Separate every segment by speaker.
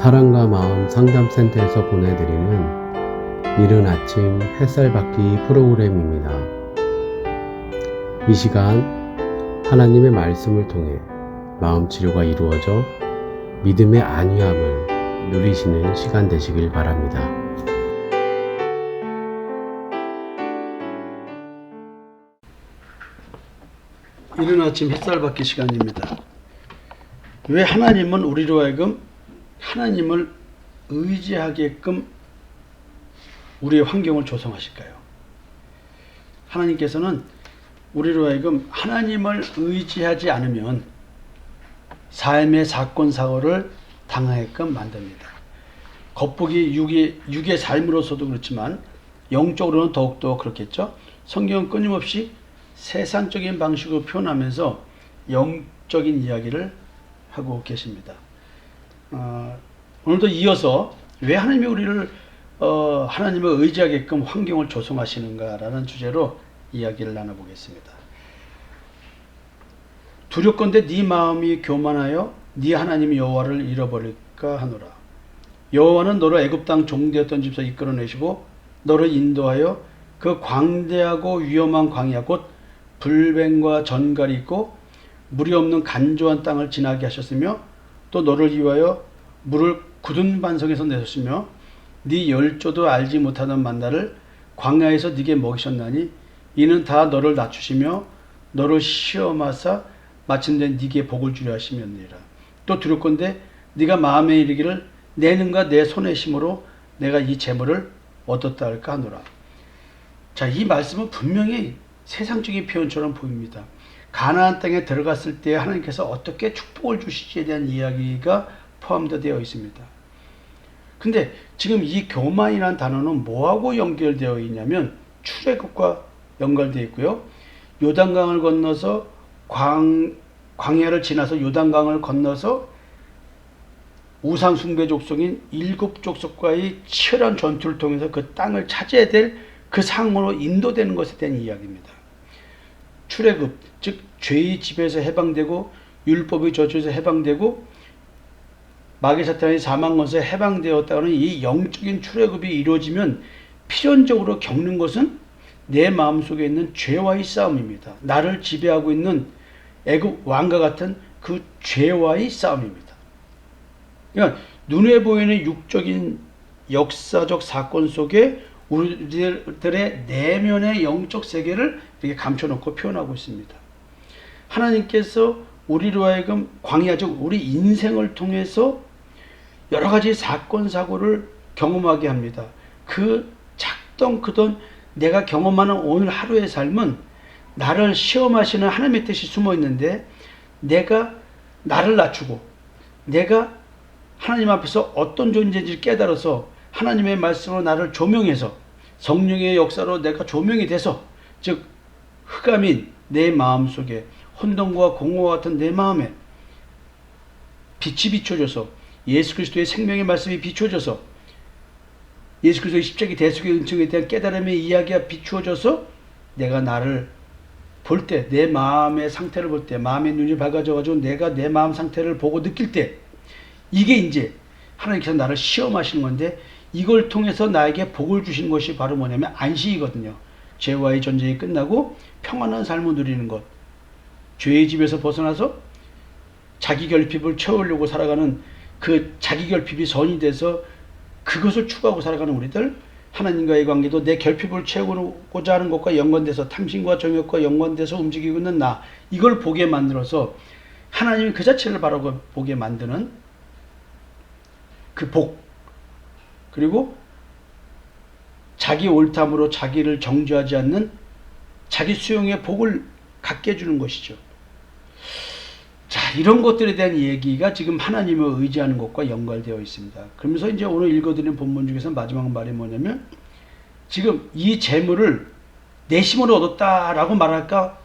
Speaker 1: 사랑과 마음 상담센터에서 보내드리는 이른 아침 햇살 받기 프로그램입니다. 이 시간 하나님의 말씀을 통해 마음 치료가 이루어져 믿음의 안위함을 누리시는 시간 되시길 바랍니다.
Speaker 2: 이른 아침 햇살 받기 시간입니다. 왜 하나님은 우리로 하여금 하나님을 의지하게끔 우리의 환경을 조성하실까요? 하나님께서는 우리로 하여금 하나님을 의지하지 않으면 삶의 사건 사고를 당하게끔 만듭니다. 겉보기 육의 삶으로서도 그렇지만 영적으로는 더욱더 그렇겠죠. 성경은 끊임없이 세상적인 방식으로 표현하면서 영적인 이야기를 하고 계십니다. 오늘도 이어서 왜 하나님이 우리를 하나님을 의지하게끔 환경을 조성하시는가라는 주제로 이야기를 나눠보겠습니다. 두렵건대 네 마음이 교만하여 네 하나님 여호와를 잃어버릴까 하노라. 여호와는 너를 애굽 땅 종되었던 집에서 이끌어내시고 너를 인도하여 그 광대하고 위험한 광야 곧 불뱀과 전갈이 있고 물이 없는 간조한 땅을 지나게 하셨으며 또 너를 위하여 물을 굳은 반석에서 내셨으며 네 열조도 알지 못하던 만나를 광야에서 네게 먹이셨나니 이는 다 너를 낮추시며 너를 시험하사 마침내 네게 복을 주려 하심이었느니라. 또 두렵건대 네가 마음에 이르기를 내 능과 내 손의 힘으로 내가 이 재물을 얻었다 할까 하노라. 자, 이 말씀은 분명히 세상적인 표현처럼 보입니다. 가나안 땅에 들어갔을 때 하나님께서 어떻게 축복을 주실지에 대한 이야기가 포함되어 있습니다. 근데 지금 이 교만이라는 단어는 뭐하고 연결되어 있냐면 출애굽과 연결되어 있고요. 요단강을 건너서 광야를 지나서 요단강을 건너서 우상 숭배 족속인 7 족속과의 치열한 전투를 통해서 그 땅을 차지해야 될 그 상으로 인도되는 것에 대한 이야기입니다. 출애굽, 즉 죄의 집에서 해방되고 율법의 저주에서 해방되고 마귀 사탄의 사망권에서 해방되었다는 이 영적인 출애굽이 이루어지면 필연적으로 겪는 것은 내 마음속에 있는 죄와의 싸움입니다. 나를 지배하고 있는 애굽 왕과 같은 그 죄와의 싸움입니다. 그러니까 눈에 보이는 육적인 역사적 사건 속에 우리들의 내면의 영적 세계를 이렇게 감춰놓고 표현하고 있습니다. 하나님께서 우리로 하여금 광야, 즉 우리 인생을 통해서 여러 가지 사건 사고를 경험하게 합니다. 그 작던 크던 내가 경험하는 오늘 하루의 삶은 나를 시험하시는 하나님의 뜻이 숨어 있는데 내가 나를 낮추고 내가 하나님 앞에서 어떤 존재인지를 깨달아서 하나님의 말씀으로 나를 조명해서 성령의 역사로 내가 조명이 돼서 즉 흑암인 내 마음속에 혼돈과 공허와 같은 내 마음에 빛이 비춰져서 예수 그리스도의 생명의 말씀이 비춰져서 예수 그리스도의 십자가 대속의 은총에 대한 깨달음의 이야기가 비추어져서 내가 나를 볼 때, 내 마음의 상태를 볼 때, 마음의 눈이 밝아져가지고 내가 내 마음 상태를 보고 느낄 때 이게 이제 하나님께서 나를 시험하시는 건데 이걸 통해서 나에게 복을 주신 것이 바로 뭐냐면 안식이거든요. 죄와의 전쟁이 끝나고 평안한 삶을 누리는 것. 죄의 집에서 벗어나서 자기 결핍을 채우려고 살아가는 그 자기 결핍이 선이 돼서 그것을 추구하고 살아가는 우리들, 하나님과의 관계도 내 결핍을 채우고자 하는 것과 연관돼서 탐심과 정욕과 연관돼서 움직이고 있는 나, 이걸 보게 만들어서 하나님 그 자체를 바라보게 만드는 그 복, 그리고 자기 옳담으로 자기를 정죄하지 않는 자기 수용의 복을 갖게 해주는 것이죠. 자, 이런 것들에 대한 얘기가 지금 하나님을 의지하는 것과 연관되어 있습니다. 그러면서 이제 오늘 읽어드린 본문 중에서 마지막 말이 뭐냐면 지금 이 재물을 내 힘으로 얻었다라고 말할까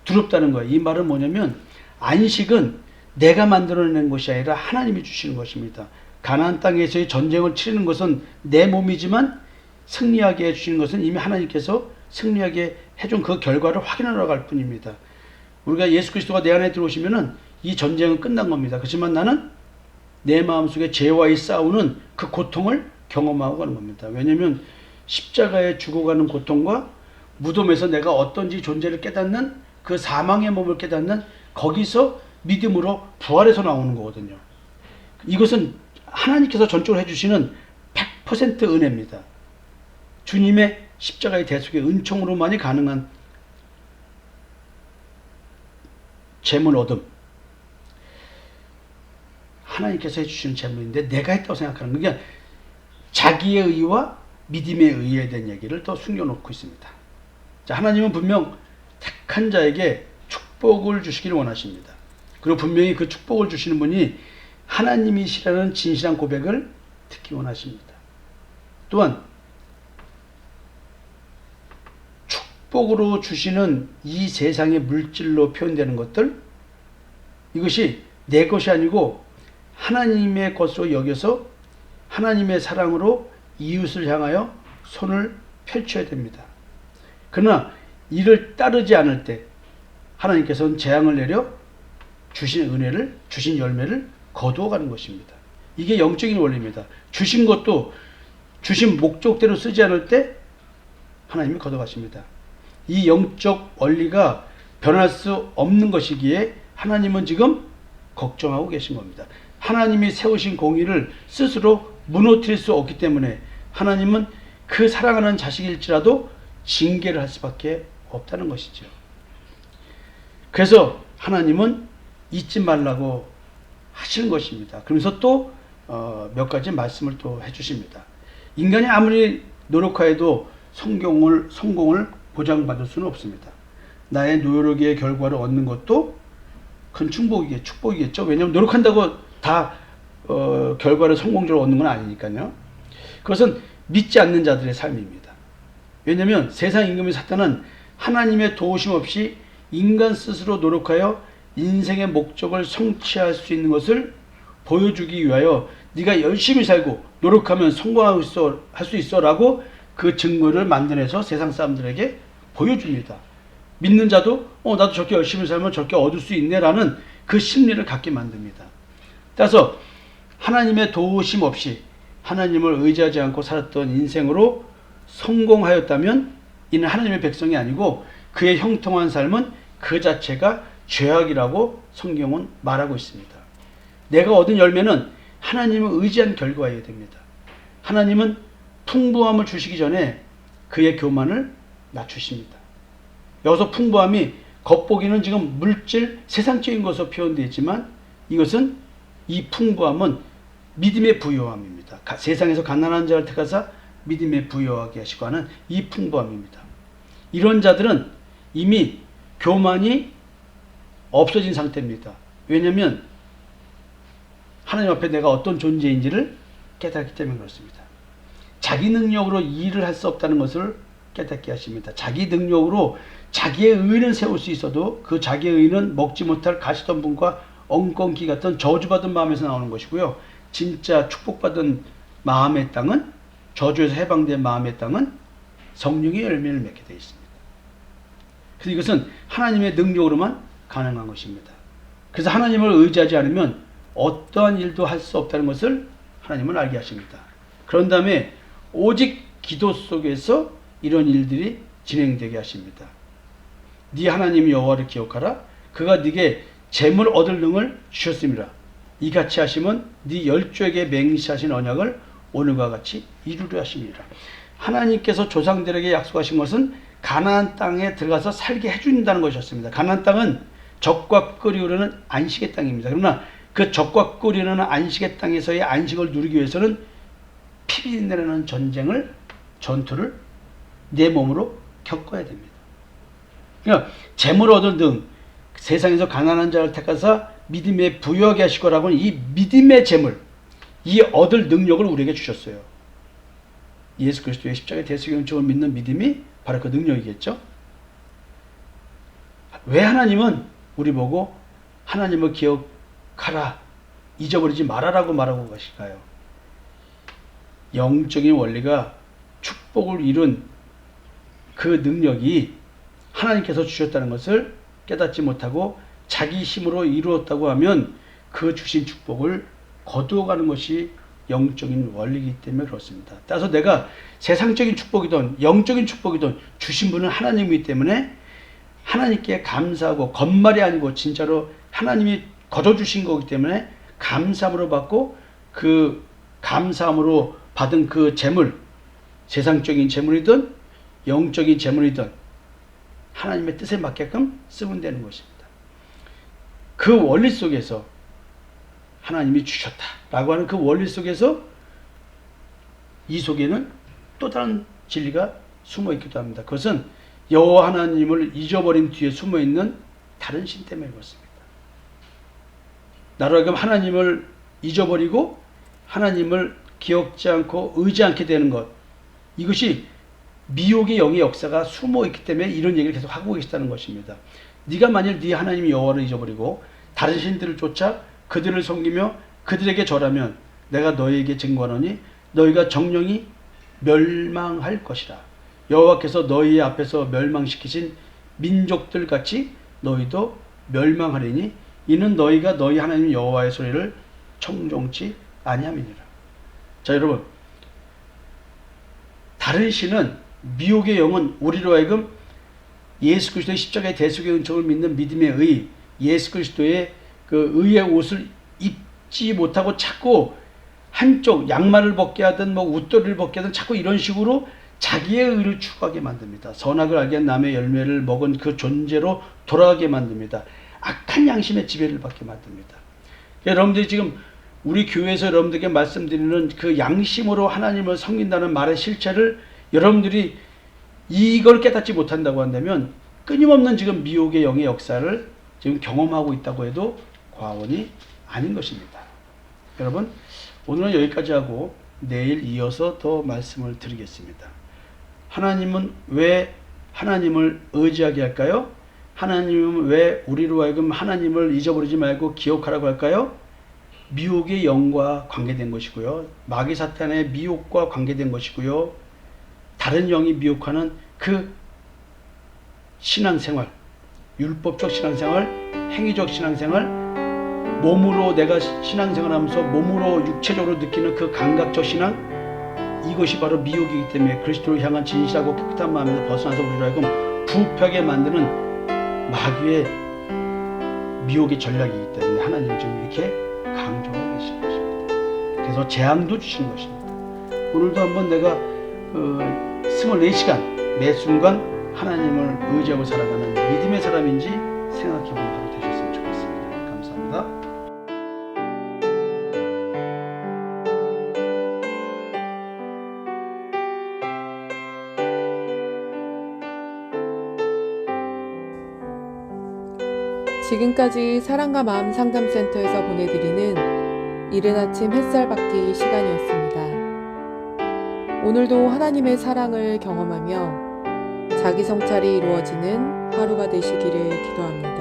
Speaker 2: 두렵다는 거예요. 이 말은 뭐냐면 안식은 내가 만들어낸 것이 아니라 하나님이 주시는 것입니다. 가나안 땅에서의 전쟁을 치르는 것은 내 몸이지만 승리하게 해주시는 것은 이미 하나님께서 승리하게 해준 그 결과를 확인하러 갈 뿐입니다. 우리가 예수 그리스도가 내 안에 들어오시면은 이 전쟁은 끝난 겁니다. 그렇지만 나는 내 마음속에 죄와의 싸우는 그 고통을 경험하고 가는 겁니다. 왜냐하면 십자가에 죽어가는 고통과 무덤에서 내가 어떤지 존재를 깨닫는 그 사망의 몸을 깨닫는 거기서 믿음으로 부활해서 나오는 거거든요. 이것은 하나님께서 전적으로 해주시는 100% 은혜입니다. 주님의 십자가의 대속의 은총으로만이 가능한 재물 얻음. 하나님께서 해주시는 재물인데 내가 했다고 생각하는 게 자기의 의와 믿음의 의에 대한 얘기를 또 숨겨놓고 있습니다. 자, 하나님은 분명 택한 자에게 축복을 주시기를 원하십니다. 그리고 분명히 그 축복을 주시는 분이 하나님이시라는 진실한 고백을 듣기 원하십니다. 또한 축복으로 주시는 이 세상의 물질로 표현되는 것들, 이것이 내 것이 아니고 하나님의 것으로 여겨서 하나님의 사랑으로 이웃을 향하여 손을 펼쳐야 됩니다. 그러나 이를 따르지 않을 때 하나님께서는 재앙을 내려 주신 은혜를, 주신 열매를 거두어가는 것입니다. 이게 영적인 원리입니다. 주신 것도 주신 목적대로 쓰지 않을 때 하나님이 거둬가십니다. 이 영적 원리가 변할 수 없는 것이기에 하나님은 지금 걱정하고 계신 겁니다. 하나님이 세우신 공의를 스스로 무너뜨릴 수 없기 때문에 하나님은 그 사랑하는 자식일지라도 징계를 할 수밖에 없다는 것이죠. 그래서 하나님은 잊지 말라고 하시는 것입니다. 그러면서 또 몇 가지 말씀을 또 해주십니다. 인간이 아무리 노력하여도 성공을 보장받을 수는 없습니다. 나의 노력의 결과를 얻는 것도 큰 축복이겠죠. 왜냐하면 노력한다고 다 결과를 성공적으로 얻는 건 아니니까요. 그것은 믿지 않는 자들의 삶입니다. 왜냐하면 세상 임금인 사탄은 하나님의 도우심 없이 인간 스스로 노력하여 인생의 목적을 성취할 수 있는 것을 보여주기 위하여 네가 열심히 살고 노력하면 성공할 수 있어 라고 그 증거를 만들어내서 세상 사람들에게 보여줍니다. 믿는 자도 나도 저렇게 열심히 살면 저렇게 얻을 수 있네 라는 그 심리를 갖게 만듭니다. 따라서 하나님의 도우심 없이 하나님을 의지하지 않고 살았던 인생으로 성공하였다면 이는 하나님의 백성이 아니고 그의 형통한 삶은 그 자체가 죄악이라고 성경은 말하고 있습니다. 내가 얻은 열매는 하나님을 의지한 결과여야 됩니다. 하나님은 풍부함을 주시기 전에 그의 교만을 낮추십니다. 여기서 풍부함이 겉보기는 지금 물질, 세상적인 것으로 표현되어 있지만 이것은 이 풍부함은 믿음의 부요함입니다. 세상에서 가난한 자를 택하사 믿음에 부요하게 하시고 하는 이 풍부함입니다. 이런 자들은 이미 교만이 없어진 상태입니다. 왜냐하면 하나님 앞에 내가 어떤 존재인지를 깨닫기 때문에 그렇습니다. 자기 능력으로 일을 할 수 없다는 것을 깨닫게 하십니다. 자기 능력으로 자기의 의는 세울 수 있어도 그 자기의 의는 먹지 못할 가시덤분과 엉겅퀴 같은 저주받은 마음에서 나오는 것이고요. 진짜 축복받은 마음의 땅은, 저주에서 해방된 마음의 땅은 성령의 열매를 맺게 되어 있습니다. 그래서 이것은 하나님의 능력으로만 가능한 것입니다. 그래서 하나님을 의지하지 않으면 어떠한 일도 할 수 없다는 것을 하나님은 알게 하십니다. 그런 다음에 오직 기도 속에서 이런 일들이 진행되게 하십니다. 네 하나님 여호와를 기억하라. 그가 네게 재물 얻을 능을 주셨습니다. 이같이 하시면 네 열조에게 맹세하신 언약을 오늘과 같이 이루려 하십니다. 하나님께서 조상들에게 약속하신 것은 가나안 땅에 들어가서 살게 해준다는 것이었습니다. 가나안 땅은 적과 꿀이 흐르는 안식의 땅입니다. 그러나 그 적과 꿀이 흐르는 안식의 땅에서의 안식을 누리기 위해서는 피비린내라는 전투를 내 몸으로 겪어야 됩니다. 그러니까 재물 얻을 등 세상에서 가난한 자를 택하사 믿음에 부유하게 하시고라고 하는 이 믿음의 재물, 이 얻을 능력을 우리에게 주셨어요. 예수 그리스도의 십자가의 대속의 은총을 믿는 믿음이 바로 그 능력이겠죠. 왜 하나님은 우리 보고 하나님을 기억하라, 잊어버리지 말아라고 말하고 가실까요? 영적인 원리가 축복을 이룬 그 능력이 하나님께서 주셨다는 것을 깨닫지 못하고 자기 힘으로 이루었다고 하면 그 주신 축복을 거두어가는 것이 영적인 원리이기 때문에 그렇습니다. 따라서 내가 세상적인 축복이든 영적인 축복이든 주신 분은 하나님이기 때문에 하나님께 감사하고 겉말이 아니고 진짜로 하나님이 거둬주신 거기 때문에 감사함으로 받고 그 감사함으로 받은 그 재물, 세상적인 재물이든 영적인 재물이든 하나님의 뜻에 맞게끔 쓰면 되는 것입니다. 그 원리 속에서 하나님이 주셨다라고 하는 그 원리 속에서 이 속에는 또 다른 진리가 숨어 있기도 합니다. 그것은 여호와 하나님을 잊어버린 뒤에 숨어 있는 다른 신 때문에 그렇습니다. 나로 하여금 하나님을 잊어버리고 하나님을 기억지 않고 의지 않게 되는 것, 이것이 미혹의 영의 역사가 숨어 있기 때문에 이런 얘기를 계속 하고 계시다는 것입니다. 네가 만일 네 하나님 여호와를 잊어버리고 다른 신들을 쫓아 그들을 섬기며 그들에게 절하면 내가 너희에게 증거하노니 너희가 정령이 멸망할 것이라. 여호와께서 너희 앞에서 멸망시키신 민족들 같이 너희도 멸망하리니 이는 너희가 너희 하나님 여호와의 소리를 청종치 아니함이니라. 자, 여러분, 다른 신은 미혹의 영은 우리로 하여금 예수 그리스도의 십자가의 대속의 은총을 믿는 믿음의 의, 예수 그리스도의 그 의의 옷을 입지 못하고 자꾸 한쪽 양말을 벗게 하든 뭐 웃도리를 벗게 하든 자꾸 이런 식으로 자기의 의를 추구하게 만듭니다. 선악을 알게 한 남의 열매를 먹은 그 존재로 돌아가게 만듭니다. 악한 양심의 지배를 받게 만듭니다. 여러분들이 지금 우리 교회에서 여러분들에게 말씀드리는 그 양심으로 하나님을 섬긴다는 말의 실체를 여러분들이 이걸 깨닫지 못한다고 한다면 끊임없는 지금 미혹의 영의 역사를 지금 경험하고 있다고 해도 과언이 아닌 것입니다. 여러분, 오늘은 여기까지 하고 내일 이어서 더 말씀을 드리겠습니다. 하나님은 왜 하나님을 의지하게 할까요? 하나님은 왜 우리로 하여금 하나님을 잊어버리지 말고 기억하라고 할까요? 미혹의 영과 관계된 것이고요. 마귀 사탄의 미혹과 관계된 것이고요. 다른 영이 미혹하는 그 신앙생활, 율법적 신앙생활, 행위적 신앙생활, 몸으로 내가 신앙생활하면서 몸으로 육체적으로 느끼는 그 감각적 신앙, 이것이 바로 미혹이기 때문에 그리스도를 향한 진실하고 깨끗한 마음에서 벗어나서 우리로 하여금 부패하게 만드는 마귀의 미혹의 전략이기 때문에 하나님 지금 이렇게 강조하고 계신 것입니다. 그래서 재앙도 주신 것입니다. 오늘도 한번 내가 24시간 매 순간 하나님을 의지하고 살아가는 믿음의 사람인지 생각해보는 하루 되셨으면 좋겠습니다. 감사합니다.
Speaker 3: 지금까지 사랑과 마음 상담센터에서 보내드리는 이른 아침 햇살 받기 시간이었습니다. 오늘도 하나님의 사랑을 경험하며 자기 성찰이 이루어지는 하루가 되시기를 기도합니다.